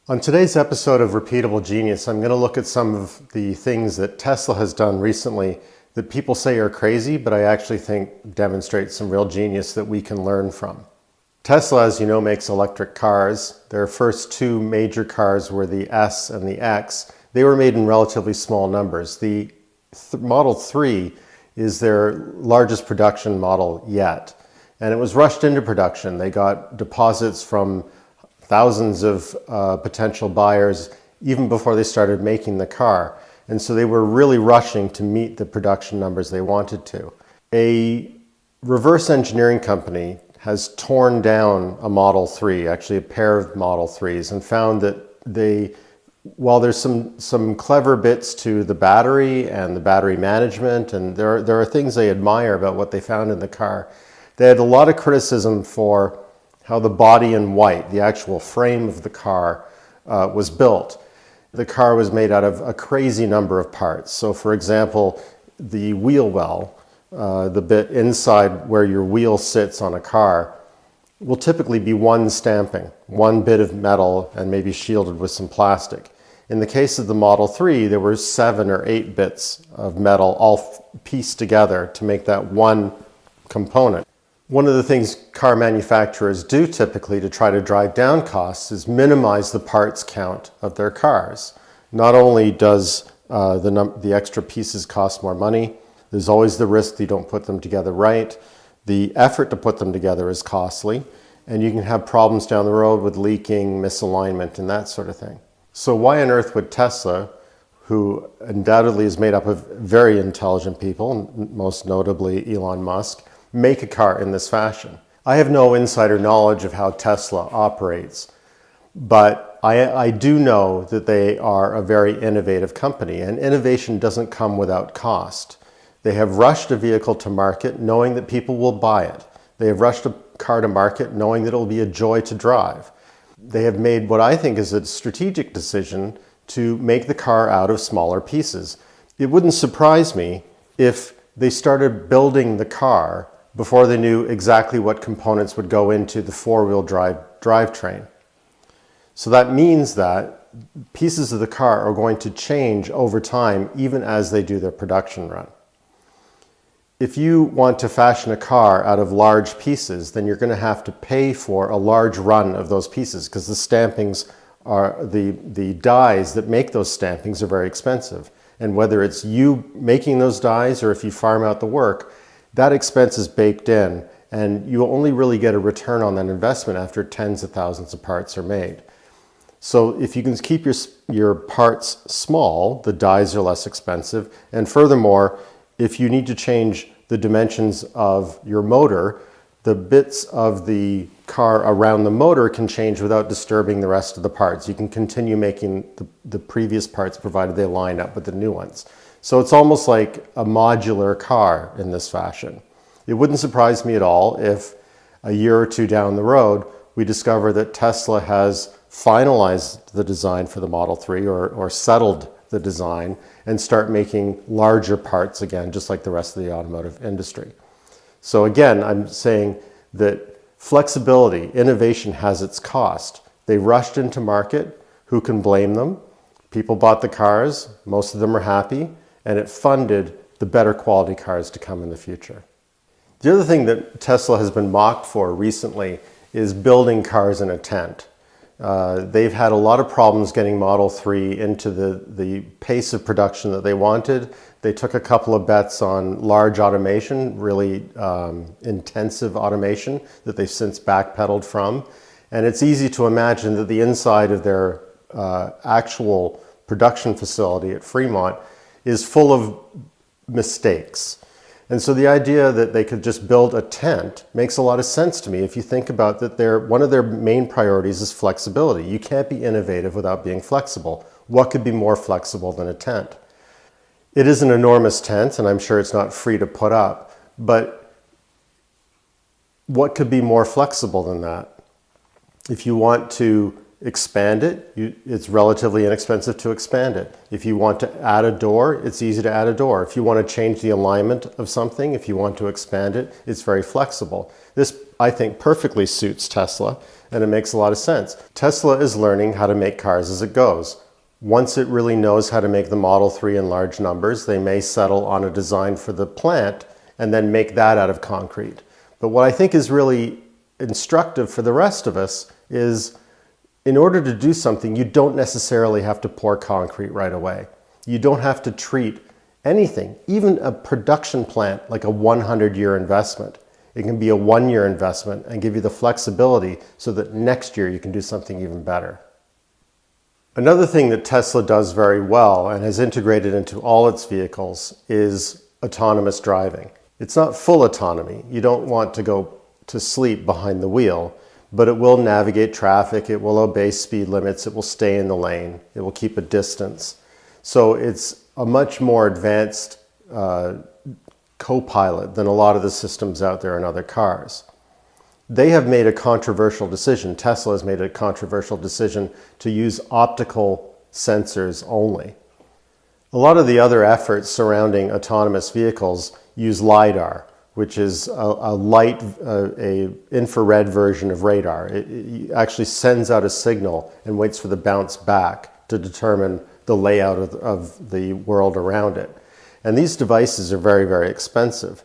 On today's episode of Repeatable Genius, I'm going to look at some of the things that Tesla has done recently that people say are crazy, but I actually think demonstrate some real genius that we can learn from. Tesla, as you know, makes electric cars. Their first two major cars were the S and the X. They were made in relatively small numbers. The Model 3 is their largest production model yet, and it was rushed into production. They got deposits from thousands of potential buyers even before they started making the car. And so they were really rushing to meet the production numbers they wanted to. A reverse engineering company has torn down a Model 3, actually a pair of Model 3s, and found that while there's some clever bits to the battery and the battery management, and there are things they admire about what they found in the car, they had a lot of criticism for how the body in white, the actual frame of the car, was built. The car was made out of a crazy number of parts. So for example, the wheel well, the bit inside where your wheel sits on a car, will typically be one stamping, one bit of metal and maybe shielded with some plastic. In the case of the Model 3, there were 7 or 8 bits of metal all pieced together to make that one component. One of the things car manufacturers do typically to try to drive down costs is minimize the parts count of their cars. Not only does the extra pieces cost more money, there's always the risk that you don't put them together right. The effort to put them together is costly, and you can have problems down the road with leaking, misalignment, and that sort of thing. So why on earth would Tesla, who undoubtedly is made up of very intelligent people, most notably Elon Musk, make a car in this fashion? I have no insider knowledge of how Tesla operates, but I do know that they are a very innovative company, and innovation doesn't come without cost. They have rushed a vehicle to market knowing that people will buy it. They have rushed a car to market knowing that it will be a joy to drive. They have made what I think is a strategic decision to make the car out of smaller pieces. It wouldn't surprise me if they started building the car before they knew exactly what components would go into the four-wheel drivetrain. So that means that pieces of the car are going to change over time, even as they do their production run. If you want to fashion a car out of large pieces, then you're going to have to pay for a large run of those pieces, because the stampings are, the dies that make those stampings are very expensive. And whether it's you making those dies or if you farm out the work, that expense is baked in, and you only really get a return on that investment after tens of thousands of parts are made. So if you can keep your parts small, the dies are less expensive. And furthermore, if you need to change the dimensions of your motor, the bits of the car around the motor can change without disturbing the rest of the parts. You can continue making the previous parts provided they line up with the new ones. So it's almost like a modular car in this fashion. It wouldn't surprise me at all if a year or two down the road, we discover that Tesla has finalized the design for the Model 3 or settled the design and start making larger parts again, just like the rest of the automotive industry. So again, I'm saying that flexibility, innovation has its cost. They rushed into market. Who can blame them? People bought the cars. Most of them are happy. And it funded the better quality cars to come in the future. The other thing that Tesla has been mocked for recently is building cars in a tent. They've had a lot of problems getting Model 3 into the pace of production that they wanted. They took a couple of bets on large automation, really intensive automation that they've since backpedaled from. And it's easy to imagine that the inside of their actual production facility at Fremont is full of mistakes. And so the idea that they could just build a tent makes a lot of sense to me if you think about that one of their main priorities is flexibility. You can't be innovative without being flexible. What could be more flexible than a tent? It is an enormous tent, and I'm sure it's not free to put up, but what could be more flexible than that? If you want to expand it, it's relatively inexpensive to expand it. If you want to add a door, it's easy to add a door. If you want to change the alignment of something, if you want to expand it, it's very flexible. This, I think, perfectly suits Tesla, and it makes a lot of sense. Tesla is learning how to make cars as it goes. Once it really knows how to make the Model 3 in large numbers, they may settle on a design for the plant and then make that out of concrete. But what I think is really instructive for the rest of us is, in order to do something, you don't necessarily have to pour concrete right away. You don't have to treat anything, even a production plant, like a 100-year investment. It can be a 1-year investment and give you the flexibility so that next year you can do something even better. Another thing that Tesla does very well and has integrated into all its vehicles is autonomous driving. It's not full autonomy. You don't want to go to sleep behind the wheel, but it will navigate traffic, it will obey speed limits, it will stay in the lane, it will keep a distance. So it's a much more advanced co-pilot than a lot of the systems out there in other cars. They have made a controversial decision, Tesla has made a controversial decision to use optical sensors only. A lot of the other efforts surrounding autonomous vehicles use LIDAR, which is a infrared version of radar. It actually sends out a signal and waits for the bounce back to determine the layout of the world around it. And these devices are very, very expensive,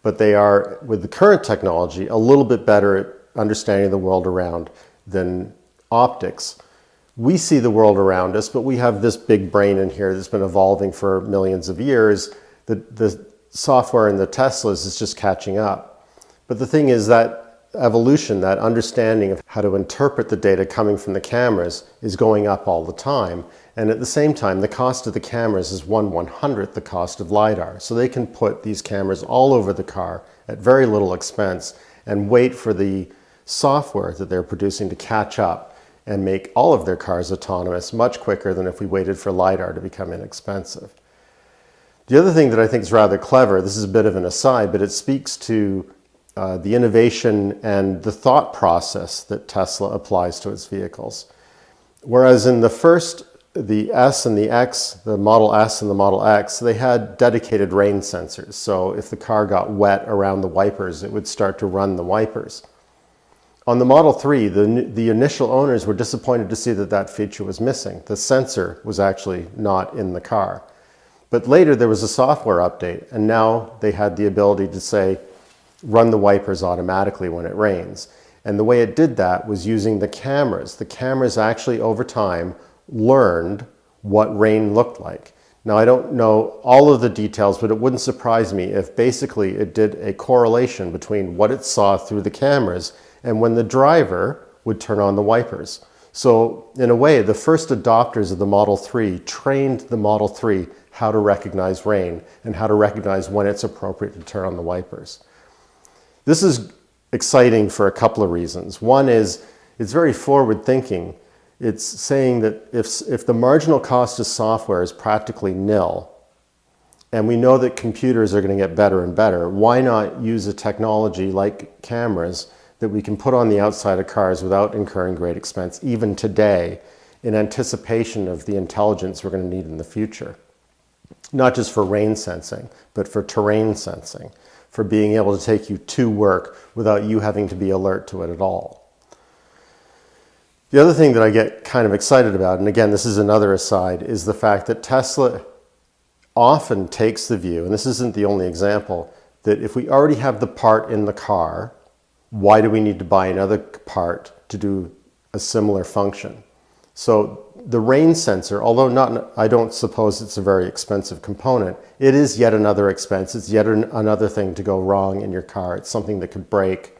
but they are, with the current technology, a little bit better at understanding the world around than optics. We see the world around us, but we have this big brain in here that's been evolving for millions of years. The software in the Teslas is just catching up. But the thing is that evolution, that understanding of how to interpret the data coming from the cameras is going up all the time. And at the same time, the cost of the cameras is 1/100th the cost of LIDAR. So they can put these cameras all over the car at very little expense and wait for the software that they're producing to catch up and make all of their cars autonomous much quicker than if we waited for LIDAR to become inexpensive. The other thing that I think is rather clever, this is a bit of an aside, but it speaks to the innovation and the thought process that Tesla applies to its vehicles. Whereas in the S and the X, the Model S and the Model X, they had dedicated rain sensors. So if the car got wet around the wipers, it would start to run the wipers. On the Model 3, the initial owners were disappointed to see that that feature was missing. The sensor was actually not in the car. But later there was a software update, and now they had the ability to say, run the wipers automatically when it rains. And the way it did that was using the cameras. The cameras actually, over time, learned what rain looked like. Now, I don't know all of the details, but it wouldn't surprise me if basically it did a correlation between what it saw through the cameras and when the driver would turn on the wipers. So in a way, the first adopters of the Model 3 trained the Model 3 how to recognize rain and how to recognize when it's appropriate to turn on the wipers. This is exciting for a couple of reasons. One is it's very forward thinking. It's saying that if the marginal cost of software is practically nil, and we know that computers are going to get better and better, why not use a technology like cameras that we can put on the outside of cars without incurring great expense, even today, in anticipation of the intelligence we're going to need in the future? Not just for rain sensing, but for terrain sensing, for being able to take you to work without you having to be alert to it at all. The other thing that I get kind of excited about, and again, this is another aside, is the fact that Tesla often takes the view, and this isn't the only example, that if we already have the part in the car, why do we need to buy another part to do a similar function? So the rain sensor, although I don't suppose it's a very expensive component, it is yet another expense. It's yet another thing to go wrong in your car. It's something that could break.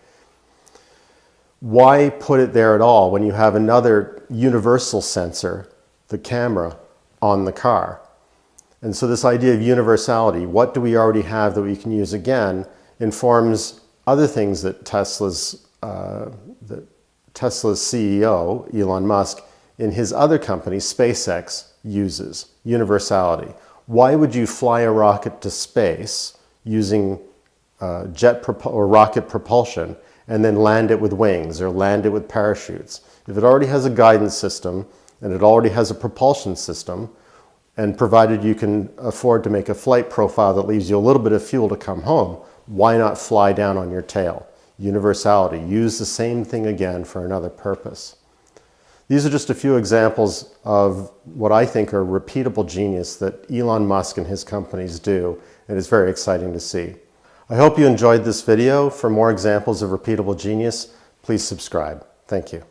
Why put it there at all when you have another universal sensor, the camera, on the car? And so this idea of universality, what do we already have that we can use again, informs other things that Tesla's CEO, Elon Musk, in his other company, SpaceX, uses. Universality. Why would you fly a rocket to space using rocket propulsion and then land it with wings or land it with parachutes? If it already has a guidance system and it already has a propulsion system, and provided you can afford to make a flight profile that leaves you a little bit of fuel to come home, why not fly down on your tail? Universality. Use the same thing again for another purpose. These are just a few examples of what I think are repeatable genius that Elon Musk and his companies do, and it's very exciting to see. I hope you enjoyed this video. For more examples of repeatable genius, please subscribe. Thank you.